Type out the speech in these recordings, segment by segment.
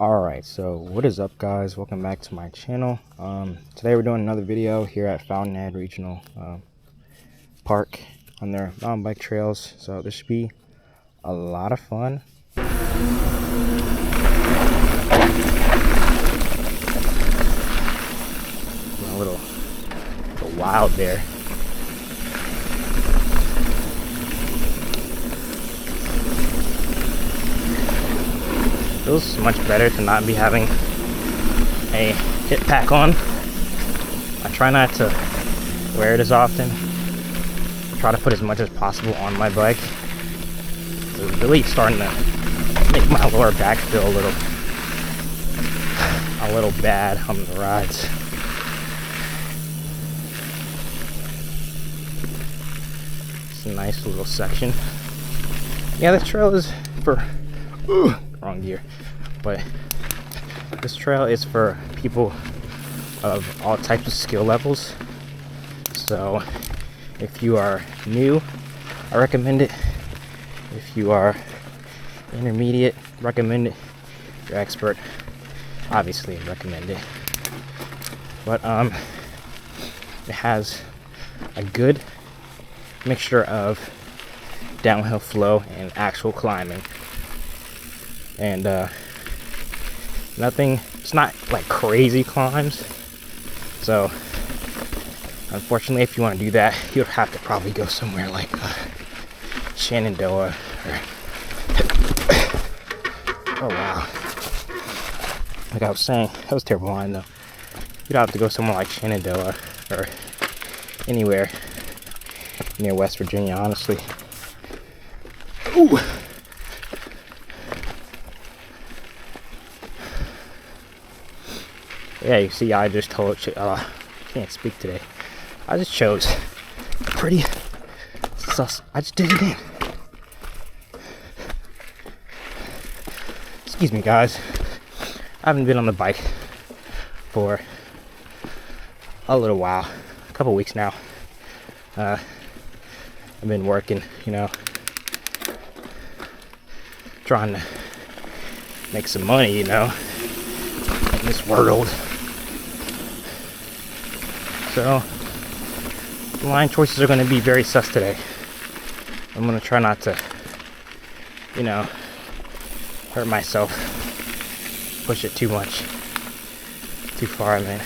Alright, so what is up, guys? Welcome back to my channel. Today we're doing another video here at Fountainhead Regional Park on their mountain bike trails. So this should be a lot of fun. A little wild there. Feels much better to not be having a hip pack on. I try not to wear it as often. I try to put as much as possible on my bike. It's really starting to make my lower back feel a little bad on the rides. It's a nice little section. Yeah, this trail is for wrong gear, but this trail is for people of all types of skill levels. So if you are new, I recommend it. If you are intermediate, recommend it. If you're expert, obviously recommend it. But it has a good mixture of downhill flow and actual climbing. And it's not like crazy climbs. So unfortunately, if you want to do that, you'll have to probably go somewhere like Shenandoah or oh wow, like I was saying, that was a terrible line though. You'd have to go somewhere like Shenandoah or anywhere near West Virginia, honestly. Ooh. Yeah, you see, I just can't speak today. I just chose pretty sus. I just did it again. Excuse me, guys. I haven't been on the bike for a little while, a couple weeks now. I've been working, trying to make some money, in this world. So the line choices are going to be very sus today. I'm going to try not to, hurt myself, push it too much, too far, man.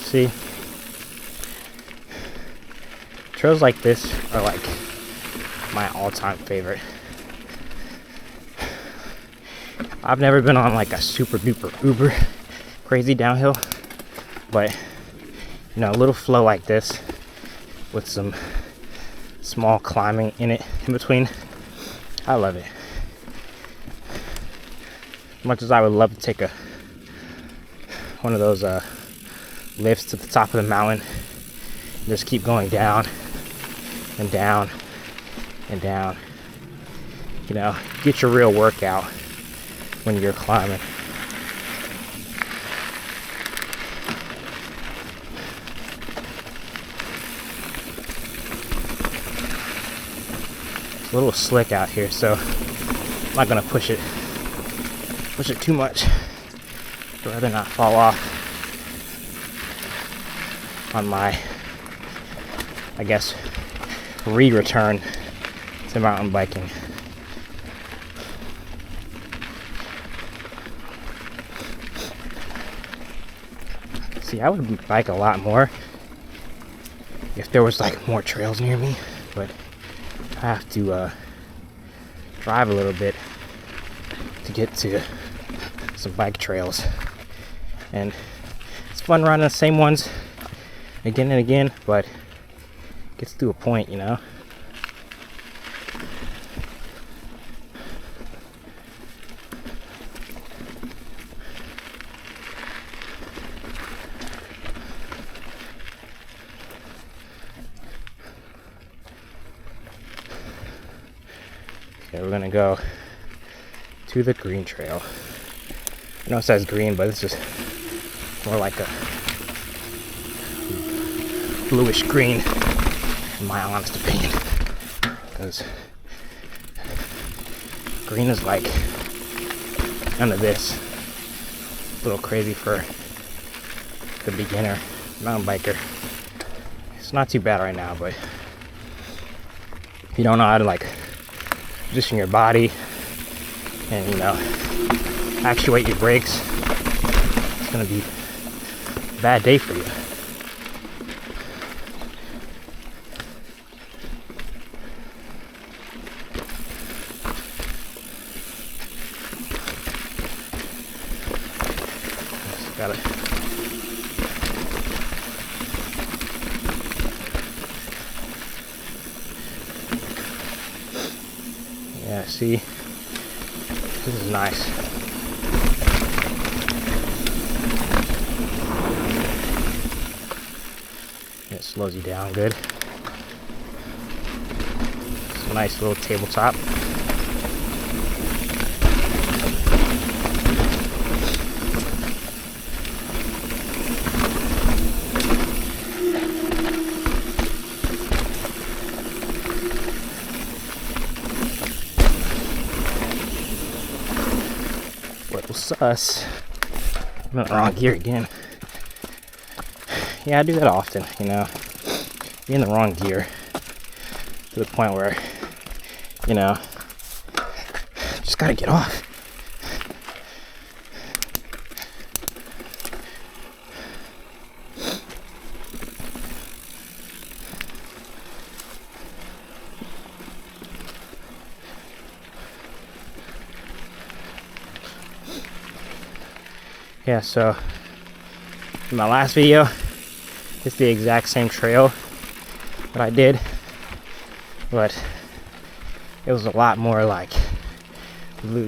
See, trails like this are like my all-time favorite. I've never been on like a super duper uber crazy downhill, but a little flow like this with some small climbing in between, I love it. As much as I would love to take one of those lifts to the top of the mountain and just keep going down and down and down, get your real workout when you're climbing. It's a little slick out here, so I'm not gonna push it too much. I'd rather not fall off on my, I guess, return to mountain biking. See, I would bike a lot more if there was like more trails near me, but I have to drive a little bit to get to some bike trails. And it's fun riding the same ones again and again, but it gets to a point, Okay, we're gonna go to the green trail. I know it says green, but it's just more like a bluish green. in my honest opinion, because green is like none of this. A little crazy for the beginner mountain biker. It's not too bad right now, but if you don't know how to like position your body and, you know, actuate your brakes, it's gonna be a bad day for you. Got it. Yeah, see, this is nice. It slows you down good. It's a nice little tabletop. Sus. I'm in the wrong gear again. Yeah, I do that often, you know. Be in the wrong gear to the point where, you know, just gotta get off. Yeah, so in my last video, it's the exact same trail that I did, but it was a lot more like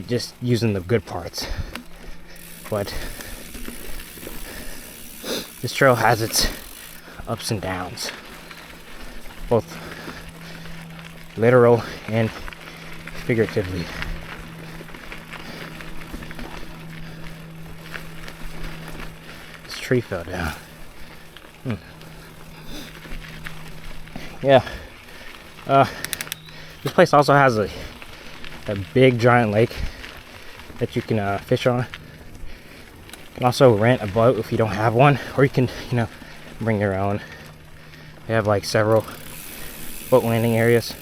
just using the good parts. But this trail has its ups and downs, both literal and figuratively. Tree fell down. Yeah. This place also has a big giant lake that you can fish on. You can also rent a boat if you don't have one, or you can, you know, bring your own. They have like several boat landing areas.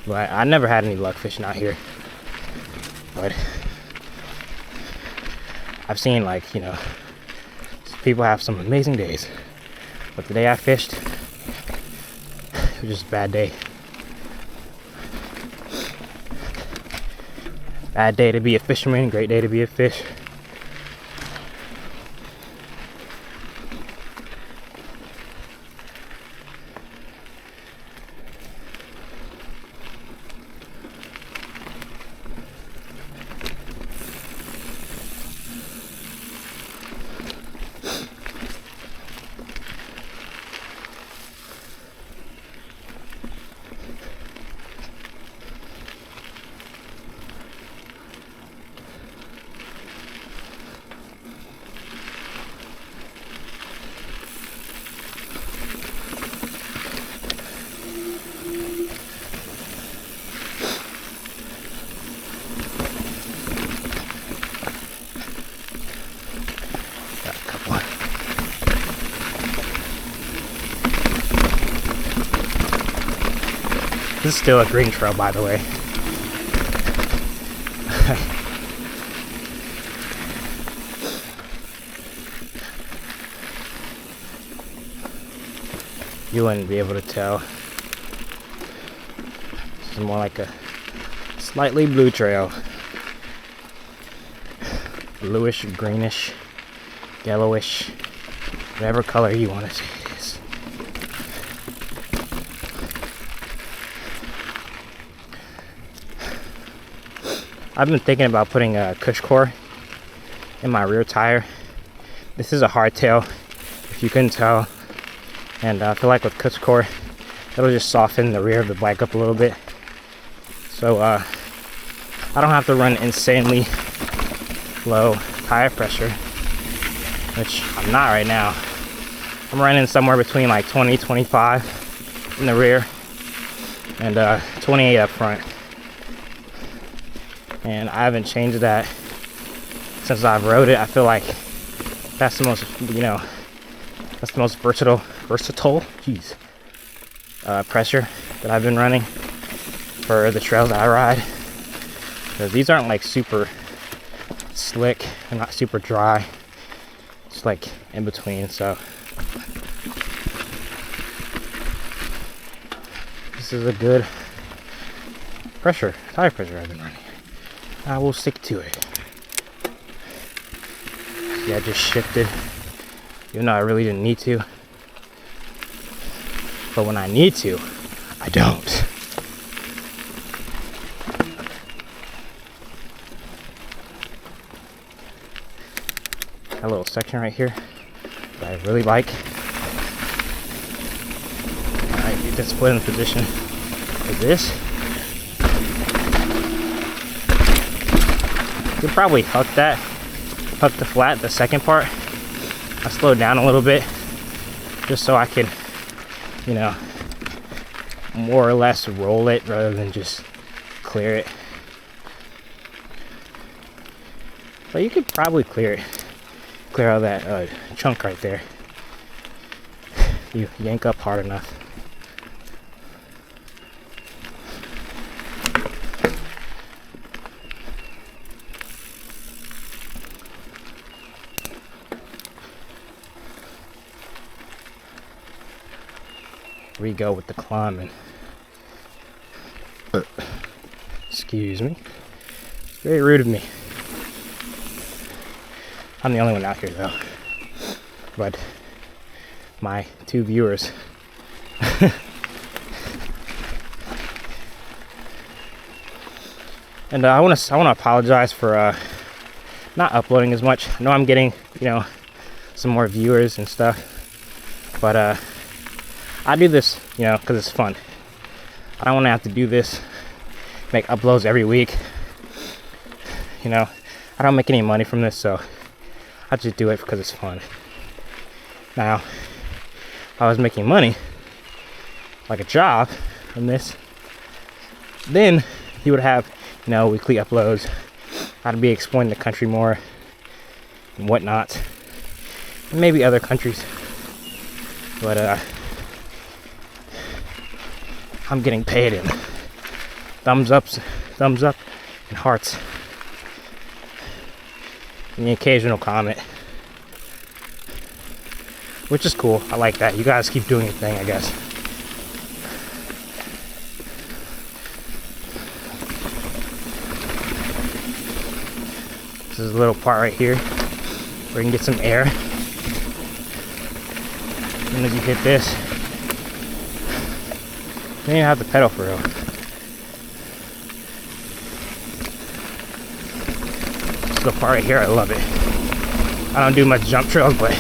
But I never had any luck fishing out here. But I've seen, like, you know, people have some amazing days, but the day I fished, it was just a bad day. Bad day to be a fisherman, great day to be a fish. This is still a green trail, by the way. You wouldn't be able to tell. This is more like a slightly blue trail. Bluish, greenish, yellowish, whatever color you want to say it is. I've been thinking about putting a cush core in my rear tire. This is a hardtail, if you couldn't tell, and I feel like with cush core, it'll just soften the rear of the bike up a little bit. So I don't have to run insanely low tire pressure, which I'm not right now. I'm running somewhere between like 20, 25 in the rear and 28 up front. And I haven't changed that since I've rode it. I feel like that's the most, that's the most versatile, jeez, pressure that I've been running for the trails that I ride. Because these aren't like super slick, they're not super dry. It's like in between, so this is a good tire pressure I've been running. I will stick to it. See, I just shifted, even though I really didn't need to. But when I need to, I don't. A little section right here that I really like. Alright, get this foot in position like this. You could probably huck the flat, the second part. I slowed down a little bit just so I could, more or less roll it rather than just clear it. But you could probably clear out that chunk right there. You yank up hard enough. Here we go with the climbing. Excuse me. It's very rude of me. I'm the only one out here though. But my 2 viewers. And I want to apologize for not uploading as much. I know I'm getting, some more viewers and stuff. But I do this, because it's fun. I don't want to have to do this, make uploads every week. I don't make any money from this, so I just do it because it's fun. Now, if I was making money, like a job from this, then you would have, weekly uploads. I'd be exploring the country more and whatnot. And maybe other countries. But, I'm getting paid in thumbs up, and hearts. And the occasional comment. Which is cool. I like that. You guys keep doing your thing, I guess. This is a little part right here where you can get some air. As soon as you hit this, you don't even have to pedal for real. This little part right here, I love it. I don't do much jump trails, but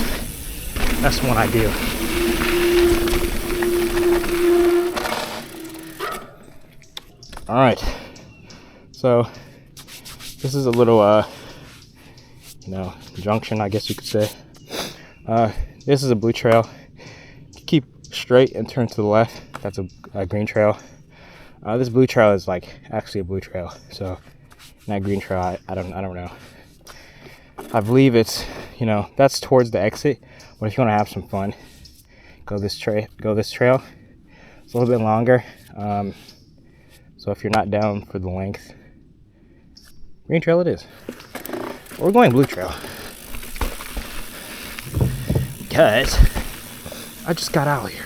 that's one I do. Alright. So, this is a little, junction, I guess you could say. This is a blue trail. Keep straight and turn to the left. That's a green trail. This blue trail is actually a blue trail. So that green trail, I don't know. I believe it's, that's towards the exit. But if you want to have some fun, go this trail. It's a little bit longer. So if you're not down for the length, green trail it is. We're going blue trail. Because I just got out here.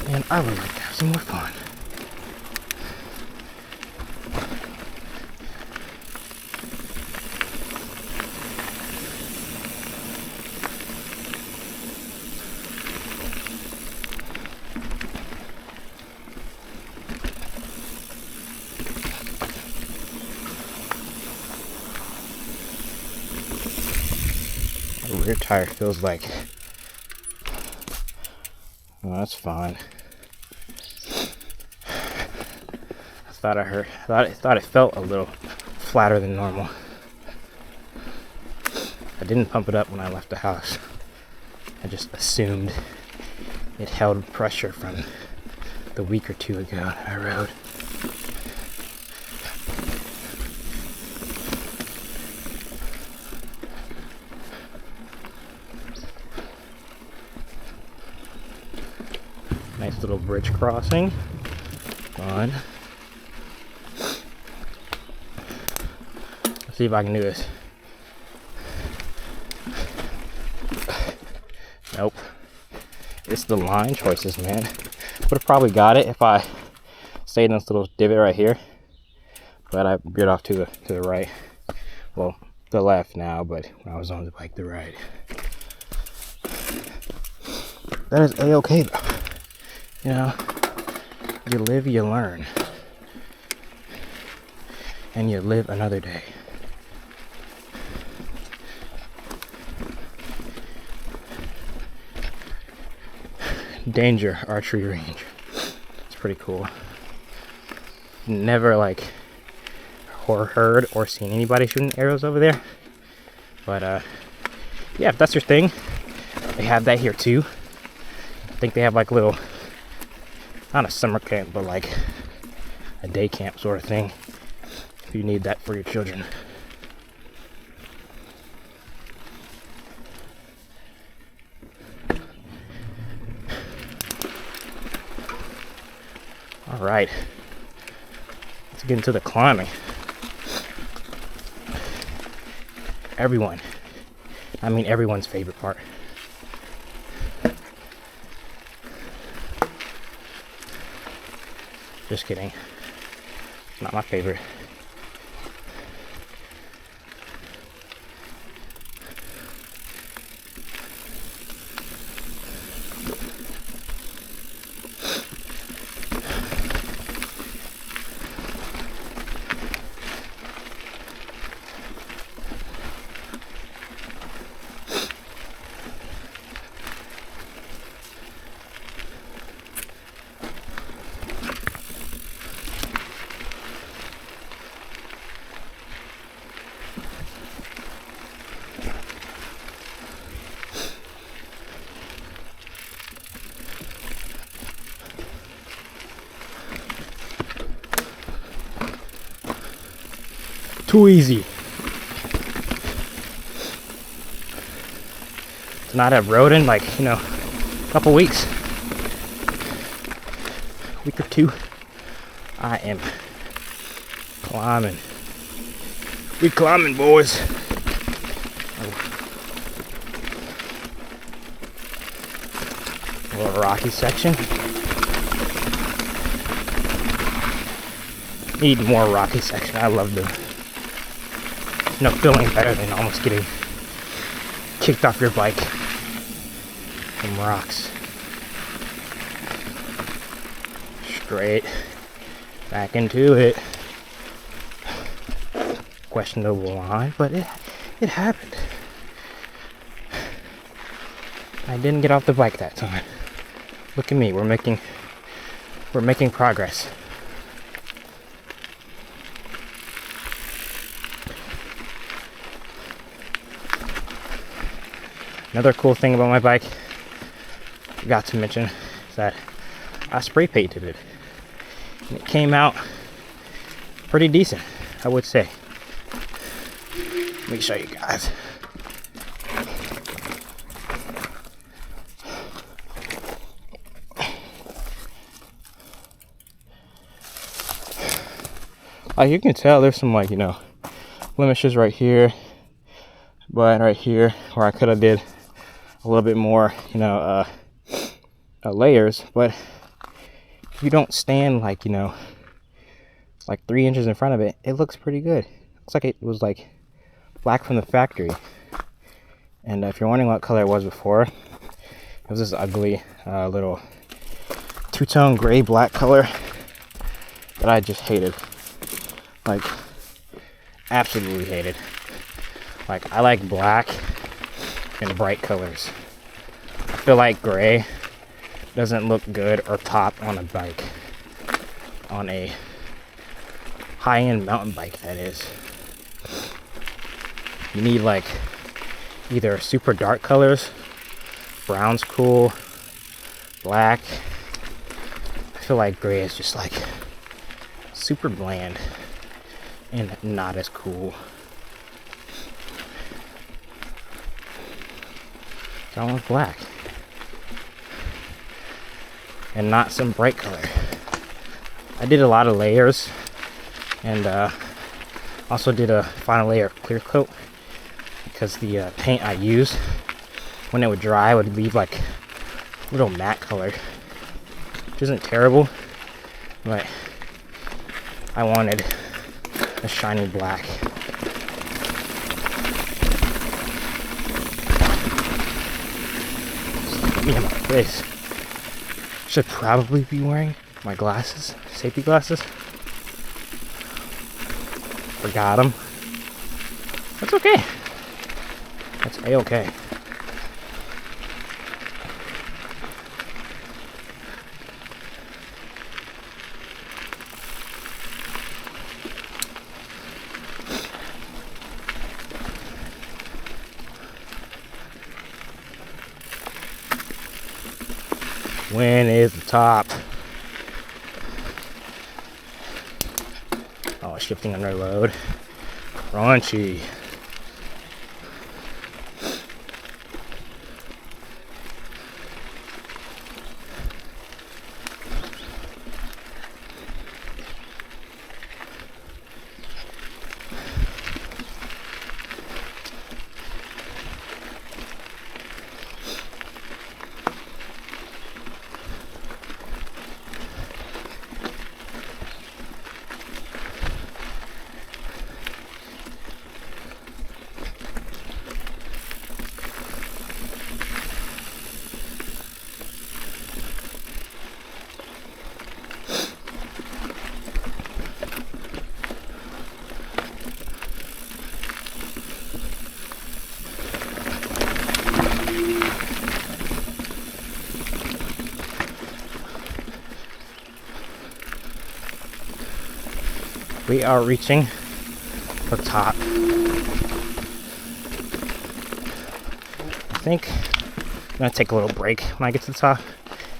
And I would like to have some more fun. The rear tire feels like, oh, that's fine. I thought it felt a little flatter than normal. I didn't pump it up when I left the house. I just assumed it held pressure from the week or two ago I rode. Nice little bridge crossing. Fun. Let's see if I can do this. Nope. It's the line choices, man. Would have probably got it if I stayed in this little divot right here. But I veered off to the right. Well, the left now, but when I was on the bike, the right. That is a-okay though. You know, you live, you learn. And you live another day. Danger archery range. It's pretty cool. Never like heard or seen anybody shooting arrows over there. But yeah, if that's your thing, they have that here too. I think they have like little, not a summer camp, but like a day camp sort of thing if you need that for your children. All right, let's get into the climbing. Everyone's favorite part. Just kidding. It's not my favorite. Too easy to not have rode in like, a couple weeks, week or two. I am climbing. We climbing, boys. A little rocky section. Need more rocky section. I love the feeling better than almost getting kicked off your bike from rocks. Straight back into it. Questionable line, but it happened. I didn't get off the bike that time. Look at me, we're making progress. Another cool thing about my bike, I forgot to mention, is that I spray painted it. And it came out pretty decent, I would say. Let me show you guys. Like you can tell there's some blemishes right here, but right here where I could have did a little bit more, layers. But if you don't stand like 3 inches in front of it, it looks pretty good. Looks like it was like black from the factory. And if you're wondering what color it was before, it was this ugly little two-tone gray black color that I just hated. Like, absolutely hated. Like, I like black and bright colors. I feel like gray doesn't look good or pop on a bike. On a high-end mountain bike, that is. You need like either super dark colors Brown's cool. Black. I feel like gray is just like super bland and not as cool. I want black. And not some bright color. I did a lot of layers and also did a final layer of clear coat because the paint I used, when it would dry, would leave like a little matte color, which isn't terrible, but I wanted a shiny black. Just me in my face. Should probably be wearing my glasses, safety glasses. Forgot them. That's okay. That's a-okay. When is the top? Oh, shifting under load. Crunchy. We are reaching the top. I think I'm gonna take a little break when I get to the top,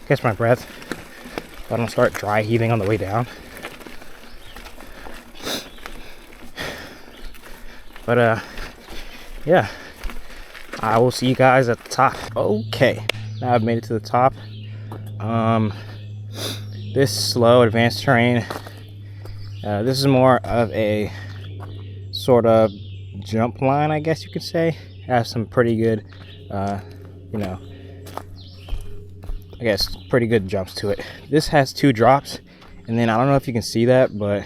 catch my breath, so I don't start dry heaving on the way down. But yeah, I will see you guys at the top. Okay, now I've made it to the top. This slow advanced terrain, this is more of a sort of jump line, I guess you could say. It has some pretty good, you know, I guess pretty good jumps to it. This has 2 drops, and then I don't know if you can see that, but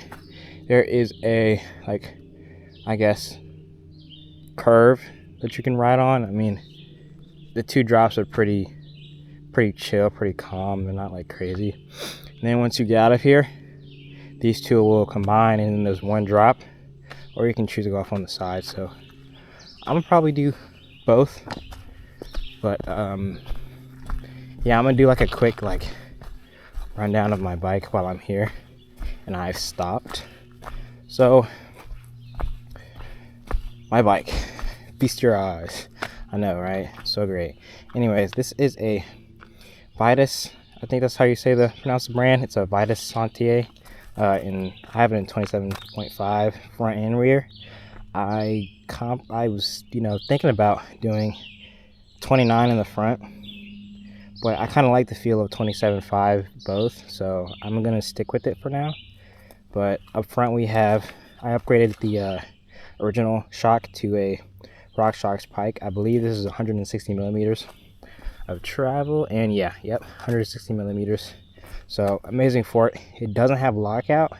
there is a, like, I guess, curve that you can ride on. I mean, the 2 drops are pretty chill, pretty calm. They're not like crazy. And then once you get out of here, these 2 will combine, and then there's 1 drop, or you can choose to go off on the side. So I'm gonna probably do both, but yeah, I'm gonna do like a quick like rundown of my bike while I'm here, and I've stopped. So my bike, feast your eyes. I know, right? So great. Anyways, this is a Vitus. I think that's how you pronounce the brand. It's a Vitus Sentier. I have it in 27.5 front and rear. I was, thinking about doing 29 in the front, but I kind of like the feel of 27.5 both, so I'm gonna stick with it for now. But up front I upgraded the original shock to a RockShox Pike. I believe this is 160 millimeters of travel, and 160 millimeters. So amazing for it. It doesn't have lockout,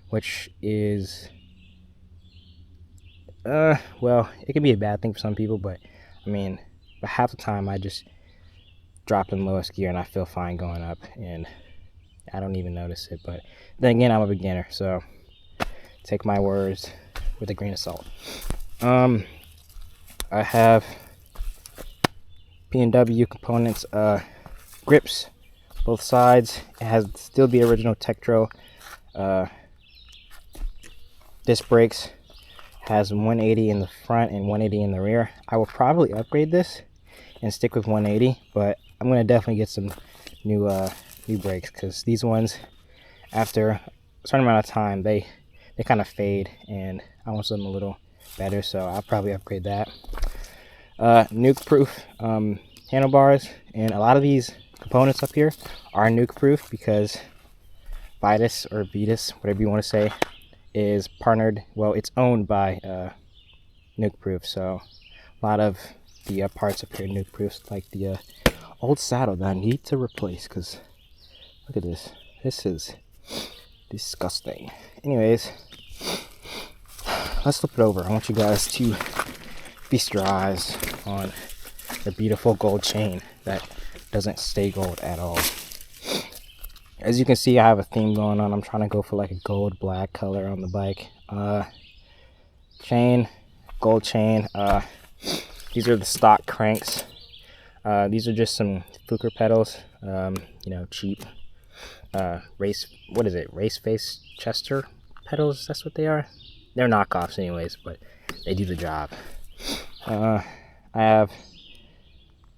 which is well, it can be a bad thing for some people, but I mean, half the time I just drop in lowest gear and I feel fine going up, and I don't even notice it. But then again, I'm a beginner, so take my words with a grain of salt. I have P&W components, grips, both sides. It has still the original Tektro disc brakes. Has 180 in the front and 180 in the rear. I will probably upgrade this and stick with 180, but I'm gonna definitely get some new brakes, because these ones, after a certain amount of time, they kind of fade, and I want something a little better, so I'll probably upgrade that. Nuke proof handlebars, and a lot of these components up here are nuke proof because Vitus, or Vitus, whatever you want to say, is partnered, well, it's owned by nuke proof, so a lot of the parts up here are nuke proof, like the old saddle that I need to replace, because look at this. This is disgusting. Anyways, let's flip it over. I want you guys to feast your eyes on the beautiful gold chain that doesn't stay gold at all. As you can see, I have a theme going on. I'm trying to go for like a gold black color on the bike. Chain, gold chain. These are the stock cranks. These are just some fluker pedals, you know, cheap race face Chester pedals. That's what they are. They're knockoffs anyways, but they do the job. I have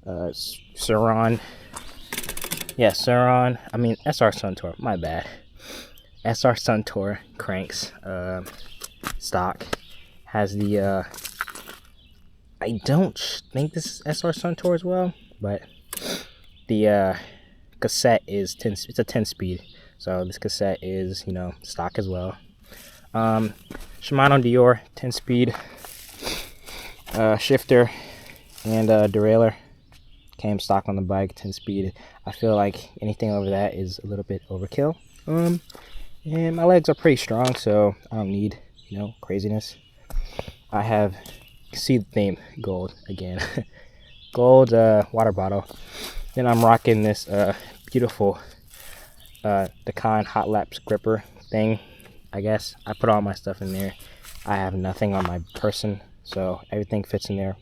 Suron. Yeah, Suron. I mean SR Suntour. My bad. SR Suntour cranks. Stock has the. I don't think this is SR Suntour as well, but the cassette is 10. It's a 10-speed, so this cassette is, you know, stock as well. Shimano Dior 10-speed shifter and derailleur came stock on the bike, 10-speed. I feel like anything over that is a little bit overkill. And my legs are pretty strong, so I don't need, you know, craziness. I have, see the theme, gold again. Gold water bottle. Then I'm rocking this beautiful Dakan Hot Laps gripper thing. I guess I put all my stuff in there. I have nothing on my person, so everything fits in there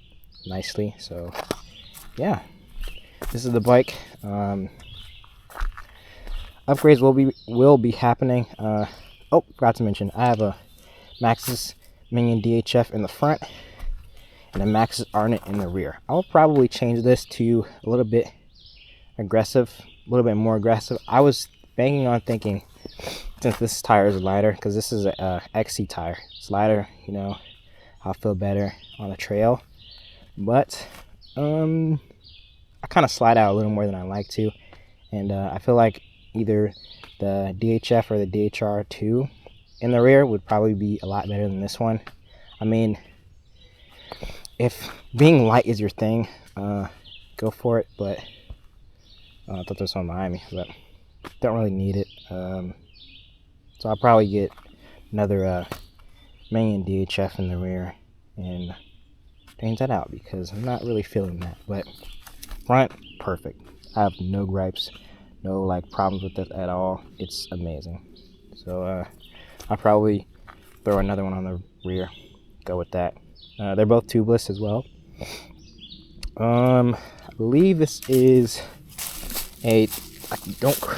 nicely. So yeah, this is the bike. Upgrades will be happening. Oh, forgot to mention, I have a Maxxis Minion DHF in the front and a Maxxis Ardent in the rear. I'll probably change this to a little bit aggressive, a little bit more aggressive. I was banking on thinking, since this tire is lighter, because this is a XC tire, it's lighter, you know, I'll feel better on the trail. But I kind of slide out a little more than I like to, and I feel like either the DHF or the DHR2 in the rear would probably be a lot better than this one. I mean, if being light is your thing, go for it. But I thought this one behind me, but don't really need it. So I'll probably get another Minion DHF in the rear and change that out, because I'm not really feeling that. But front, perfect. I have no gripes, no like problems with it at all. It's amazing. So I'll probably throw another one on the rear, go with that. They're both tubeless as well. I believe this is a,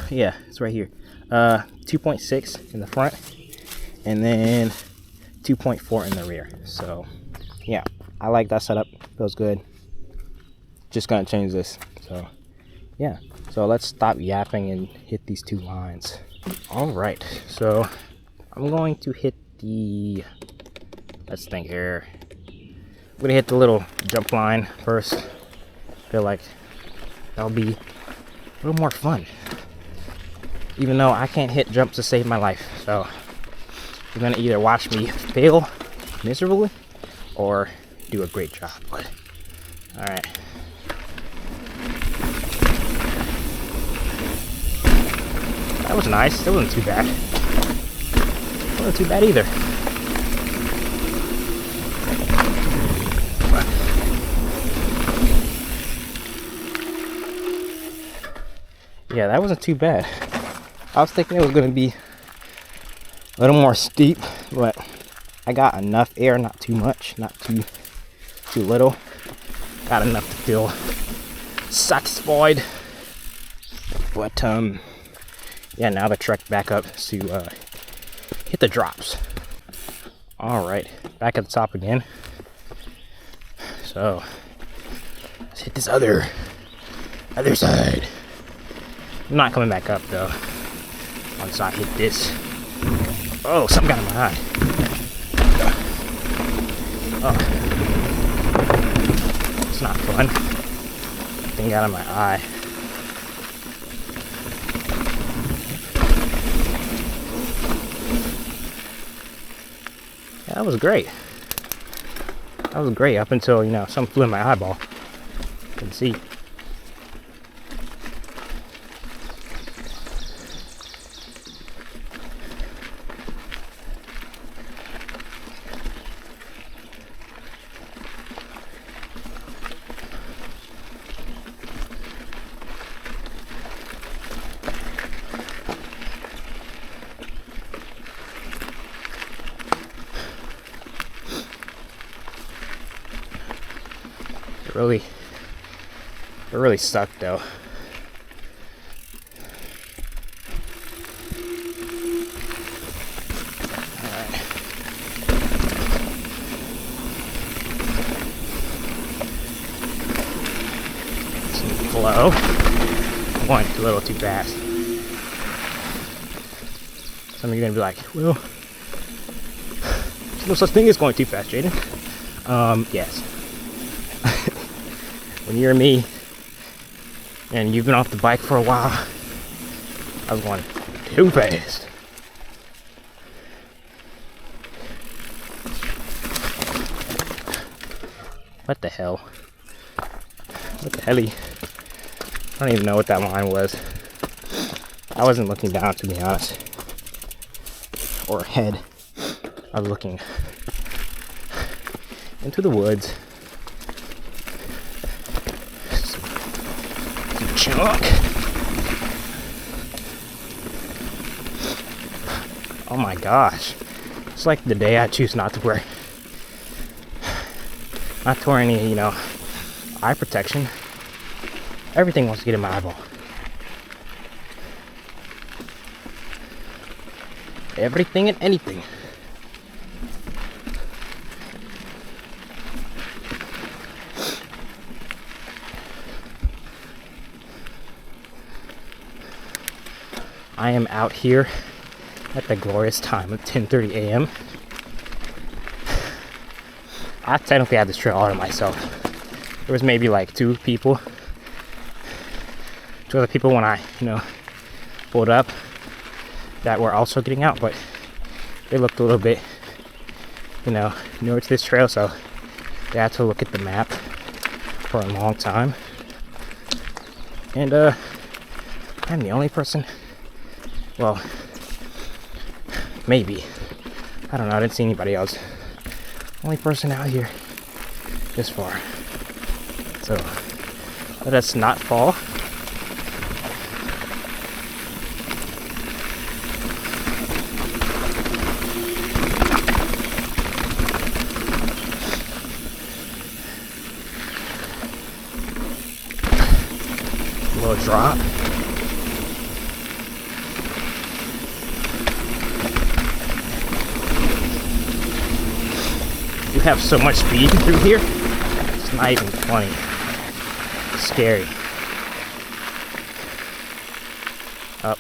yeah, it's right here. 2.6 in the front, and then 2.4 in the rear. So yeah, I like that setup. Feels good. Just gonna change this. So yeah, so let's stop yapping and hit these two lines. All right, so I'm going to hit the, let's think here. I'm gonna hit the little jump line first. I feel like that'll be a little more fun, even though I can't hit jumps to save my life. So you're gonna either watch me fail miserably or do a great job. But all right. That was nice. That wasn't too bad. That wasn't too bad either. But yeah, that wasn't too bad. I was thinking it was going to be a little more steep, but I got enough air, not too much, not too little. Got enough to feel satisfied. But yeah, now the trek back up to hit the drops. All right, back at the top again. So Let's hit this other side. I'm not coming back up though. Once I hit this. Oh, something got in my eye. Oh. It's not fun. Thing got in my eye. Yeah, that was great. That was great up until, you know, something flew in my eyeball. Couldn't see. It really sucked though. Alright. Some flow. Going a little too fast. Some of you are gonna be like, well, there's no such thing as going too fast, Jaden. Yes. When you're me and you've been off the bike for a while, I was going too fast. What the hell? What the helly? I don't even know what that line was. I wasn't looking down, to be honest. Or ahead. I was looking into the woods. Chunk. Oh my gosh. It's like the day I choose not to wear any, you know, eye protection. Everything wants to get in my eyeball. Everything and anything. I am out here at the glorious time of 10:30 a.m. I technically had this trail all to myself. There was maybe like two other people when I, you know, pulled up that were also getting out, but they looked a little bit, you know, newer to this trail, so they had to look at the map for a long time. And I'm the only person. Well, maybe. I don't know. I didn't see anybody else. Only person out here this far. So let us not fall. A little drop. You have so much speed through here, it's not even funny. It's scary.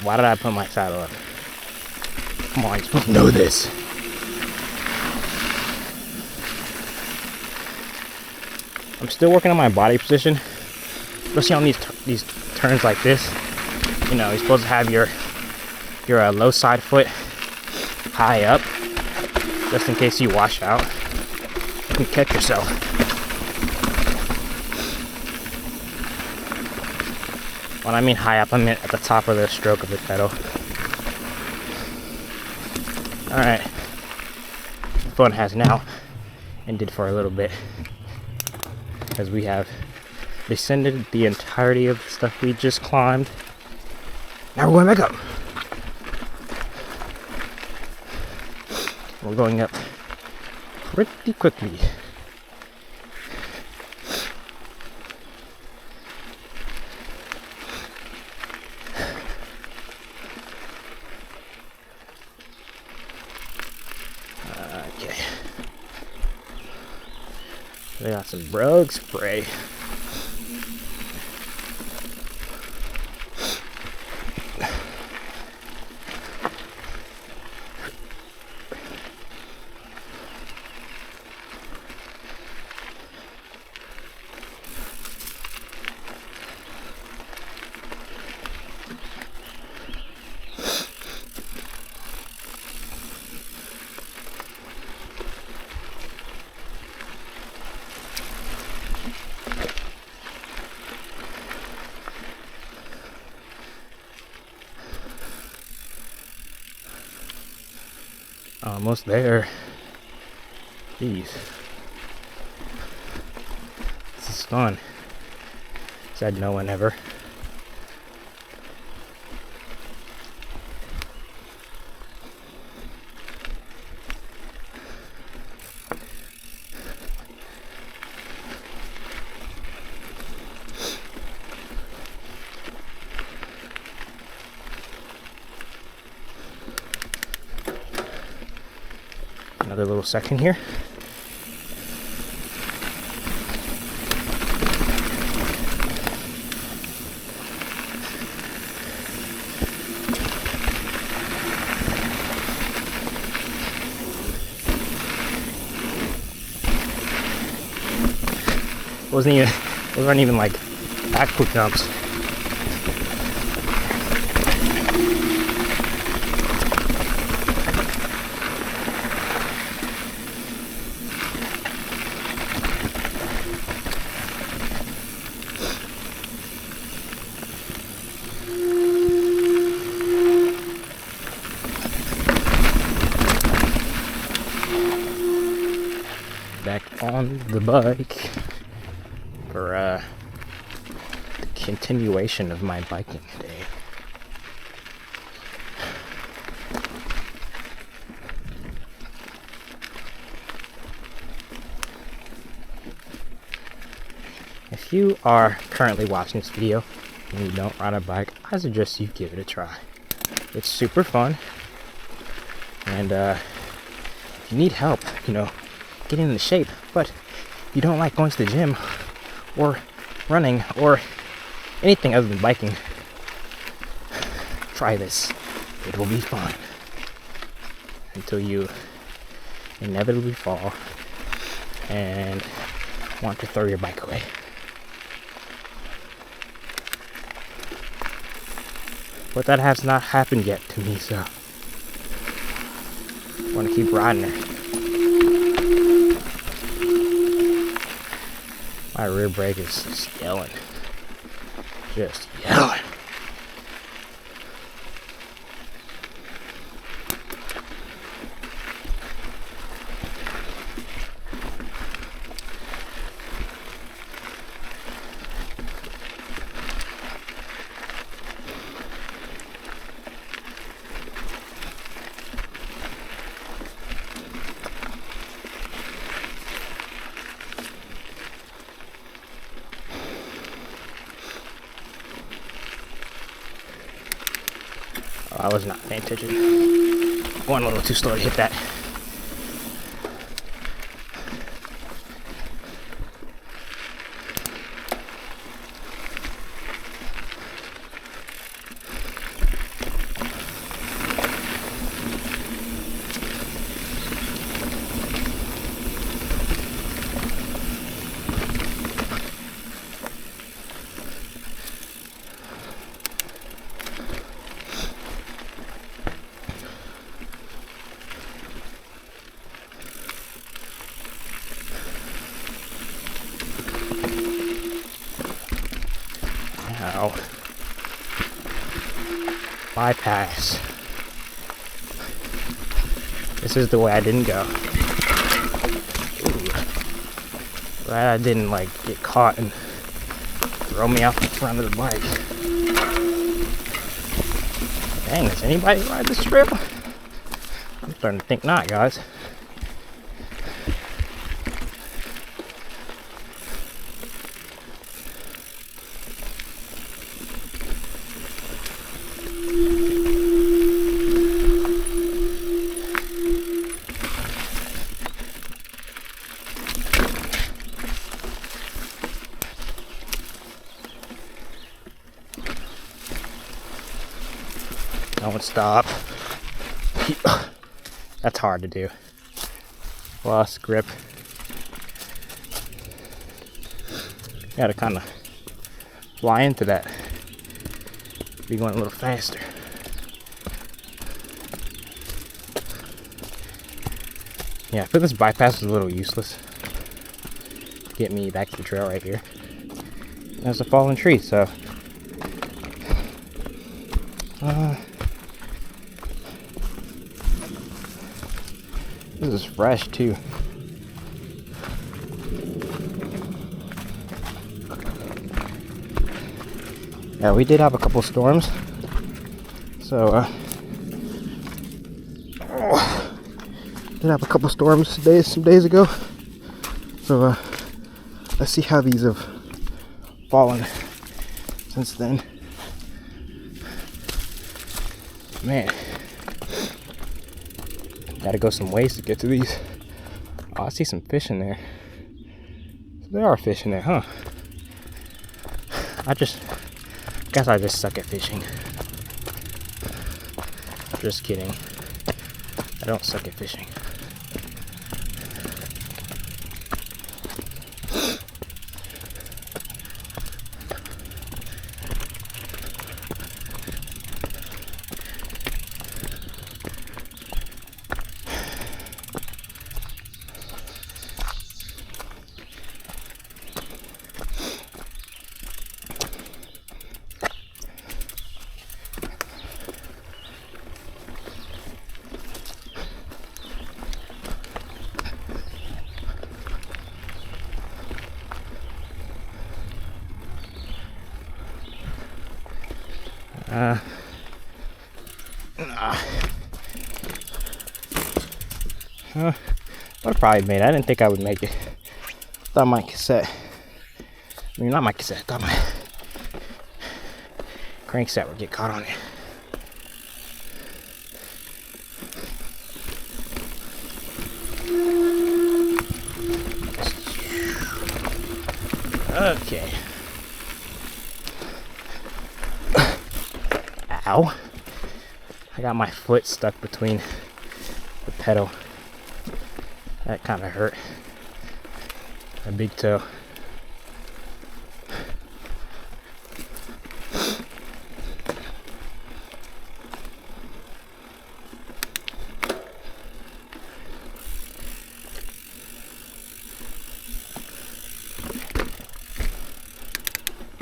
Why did I put my saddle up? Come on, you're supposed to know this. I'm still working on my body position, especially on these turns like this. You know, you're supposed to have your low side foot high up, just in case you wash out. You can catch yourself. When I mean high up, I mean at the top of the stroke of the pedal. Alright. The phone has now ended for a little bit, as we have descended the entirety of the stuff we just climbed. Now we're going back up. We're going up pretty quickly. Okay. They got some bug spray. Almost there. Jeez. This is fun. Said no one ever. Another little section here. Those aren't even like actual jumps. Back on the bike for the continuation of my biking day. If you are currently watching this video and you don't ride a bike, I suggest you give it a try. It's super fun, and if you need help, getting into shape, but you don't like going to the gym or running or anything other than biking, try this. It will be fun until you inevitably fall and want to throw your bike away. But that has not happened yet to me, so I want to keep riding it. My rear brake is just yelling. Just yelling. I was not paying attention. Going a little too slow to hit that. Ow. Bypass. This is the way I didn't go. Ooh. Glad I didn't get caught and throw me off the front of the bike. Dang, does anybody ride this trail? I'm starting to think not, guys. Don't stop. That's hard to do. Lost grip. Gotta kind of fly into that. Be going a little faster. Yeah, I feel this bypass is a little useless to get me back to the trail right here. There's a fallen tree, so This is fresh too. Yeah, we did have a couple storms. So, did have a couple storms some days ago. So, let's see how these have fallen since then. Man, gotta go some ways to get to these. Oh, I see some fish in there. There are fish in there, huh? I guess I just suck at fishing. Just kidding. I don't suck at fishing. I'd probably made it. I didn't think I would make it. Thought my cassette, not my cassette, thought my crankset would get caught on it. Okay. Ow. I got my foot stuck between the pedal. That kind of hurt. My big toe.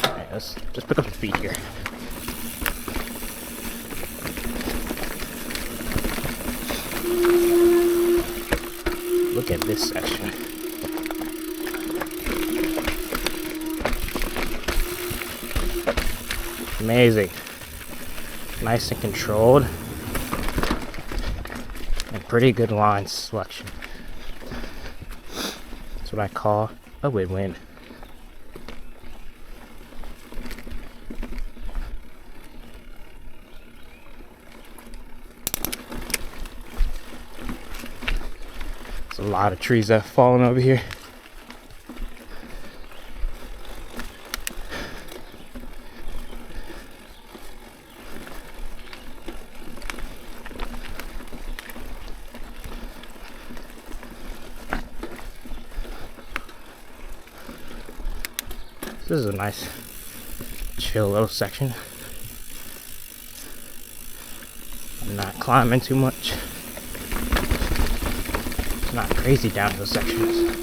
Alright, let's just pick up the feet here. Look at this section. Amazing. Nice and controlled. And pretty good line selection. That's what I call a win-win. A lot of trees that have fallen over here. This is a nice chill little section. I'm not climbing too much. Not crazy downhill sections.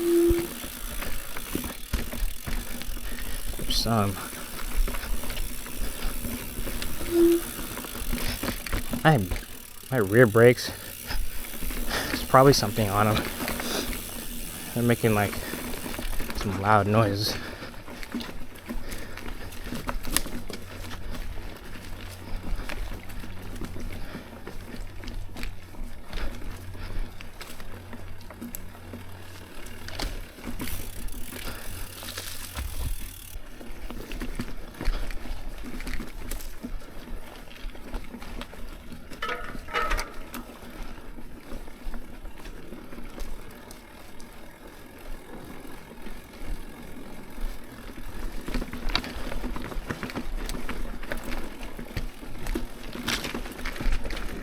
There's some. My rear brakes, there's probably something on them. They're making like some loud noises.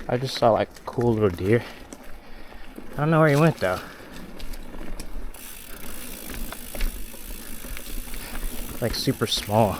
I just saw like a cool little deer. I don't know where he went though. Like super small.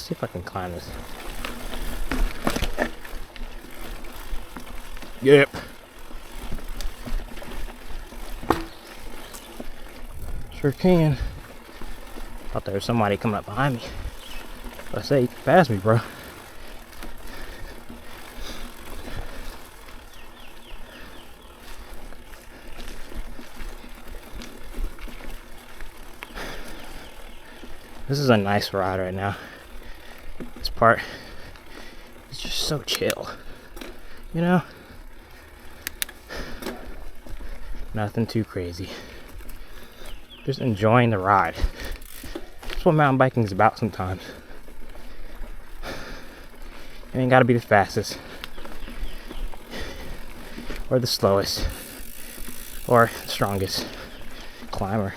Let's see if I can climb this. Yep. Sure can. Thought there was somebody coming up behind me. I say, you can pass me, bro. This is a nice ride right now. This part is just so chill, you know? Nothing too crazy. Just enjoying the ride. That's what mountain biking is about sometimes. You ain't gotta be the fastest, or the slowest, or the strongest climber.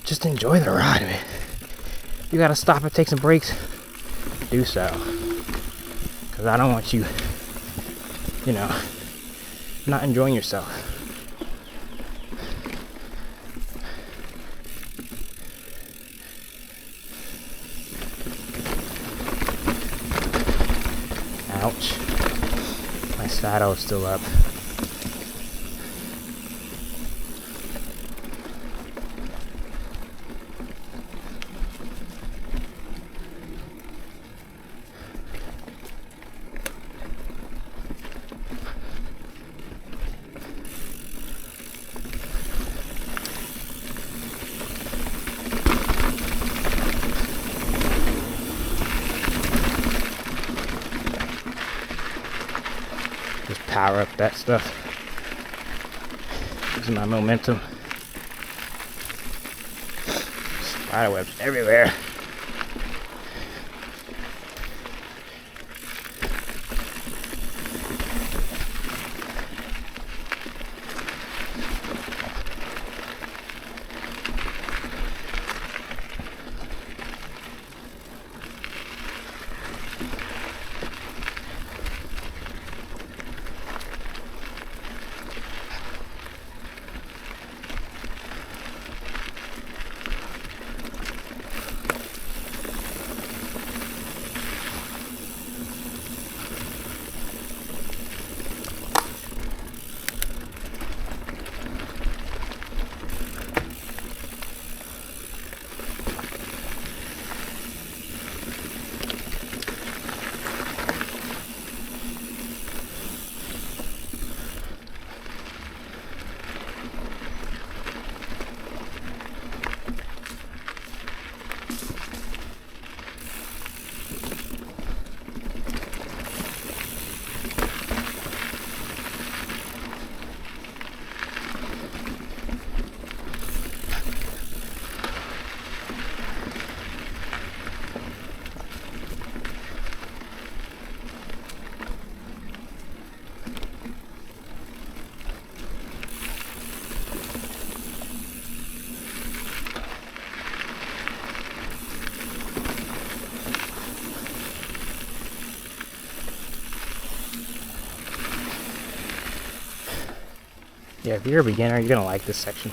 Just enjoy the ride, man. You gotta stop and take some breaks, do so. Because I don't want you, you know, not enjoying yourself. Ouch. My saddle is still up. Power up that stuff. Using my momentum. Spider webs everywhere. Yeah, if you're a beginner, you're gonna like this section.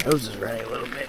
Nose is running a little bit.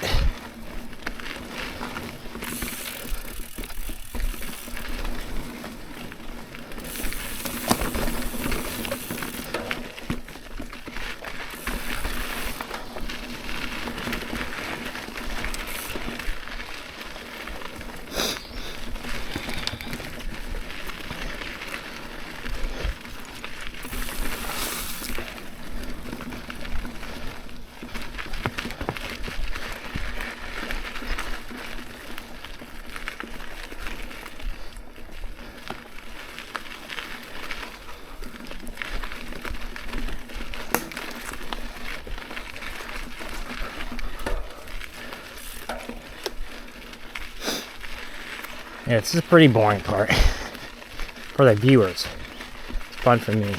Yeah, this is a pretty boring part for the viewers. It's fun for me.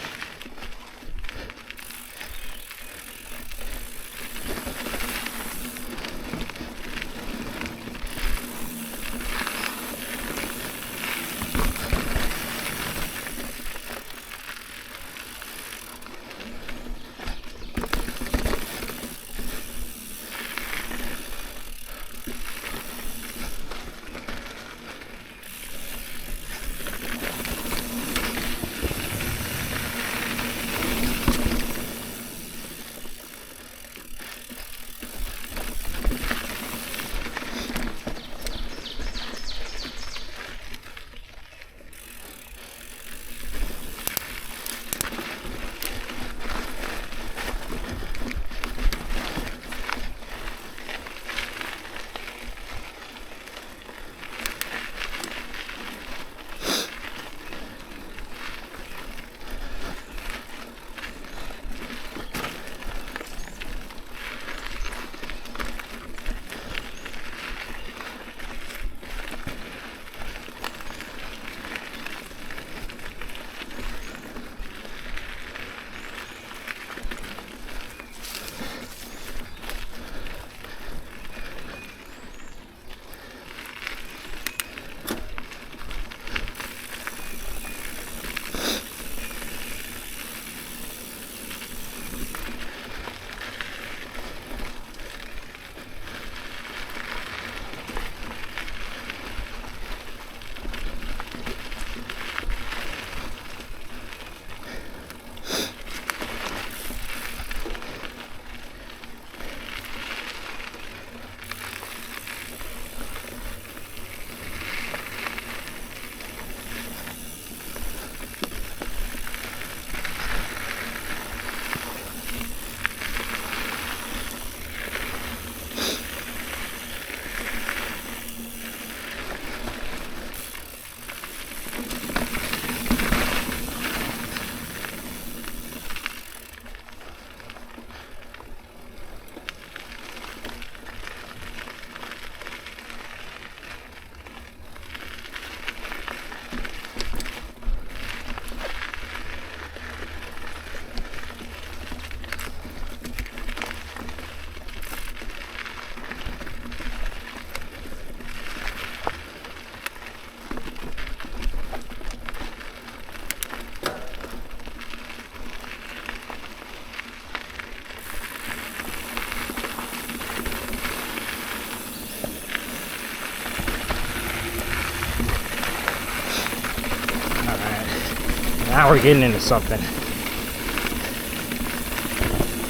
Now we're getting into something.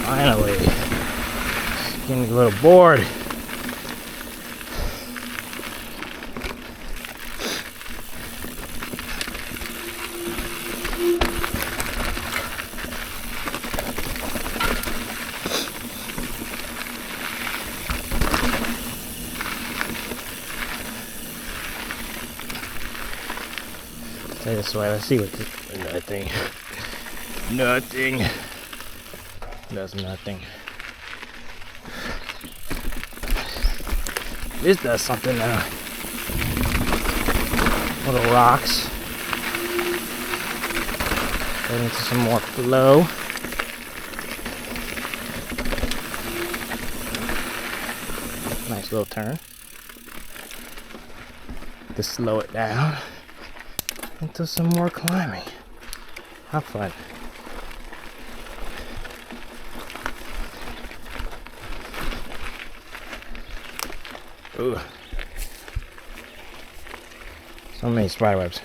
Finally. Just getting a little bored. Say this way, let's see what this, nothing. Nothing. Does nothing. This does something now. Little rocks. Get into some more flow. Nice little turn. To slow it down. Into some more climbing. How fun. Ooh. So many spiderwebs.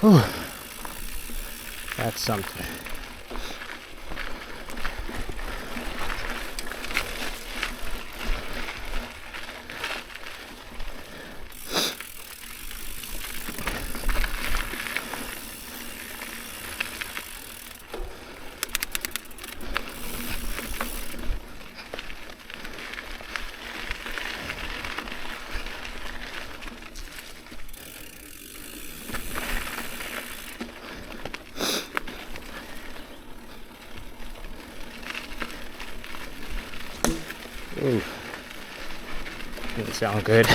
Whew. That's something. Ooh, didn't sound good.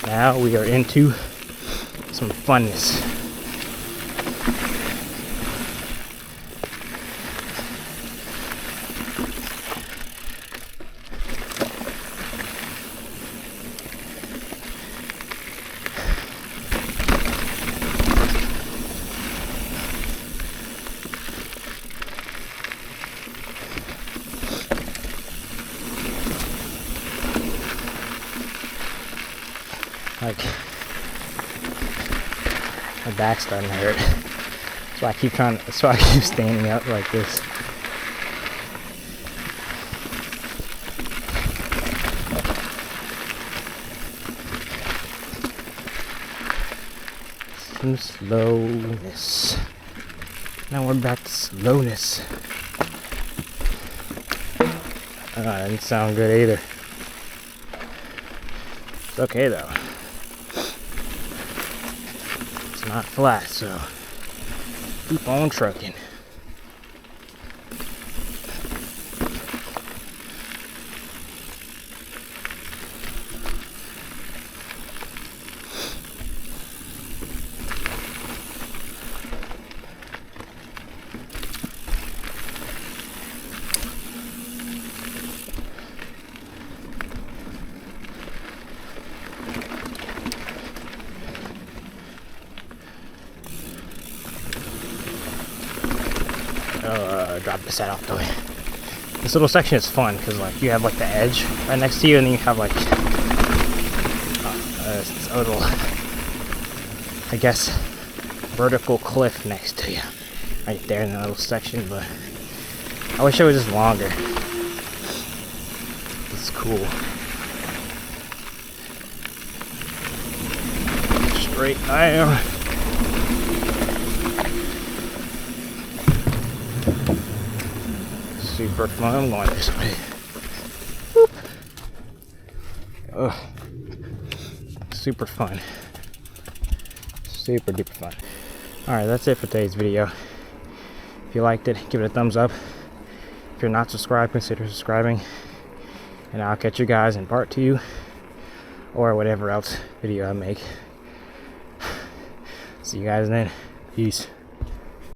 Now we are into some funness. Like, my back's starting to hurt. That's why I keep standing up like this. Some slowness. Now we're back to slowness. That didn't sound good either. It's okay though. It's not flat, so keep on trucking. Drop this side off the way. This little section is fun because like you have like the edge right next to you, and then you have like a little, I guess, vertical cliff next to you, right there in that little section. But I wish it was just longer. It's cool. Straight down. Super fun. I'm going this way. Whoop. Oh, super fun. Super duper fun. Alright, that's it for today's video. If you liked it, give it a thumbs up. If you're not subscribed, consider subscribing. And I'll catch you guys in part 2 or whatever else video I make. See you guys then. Peace.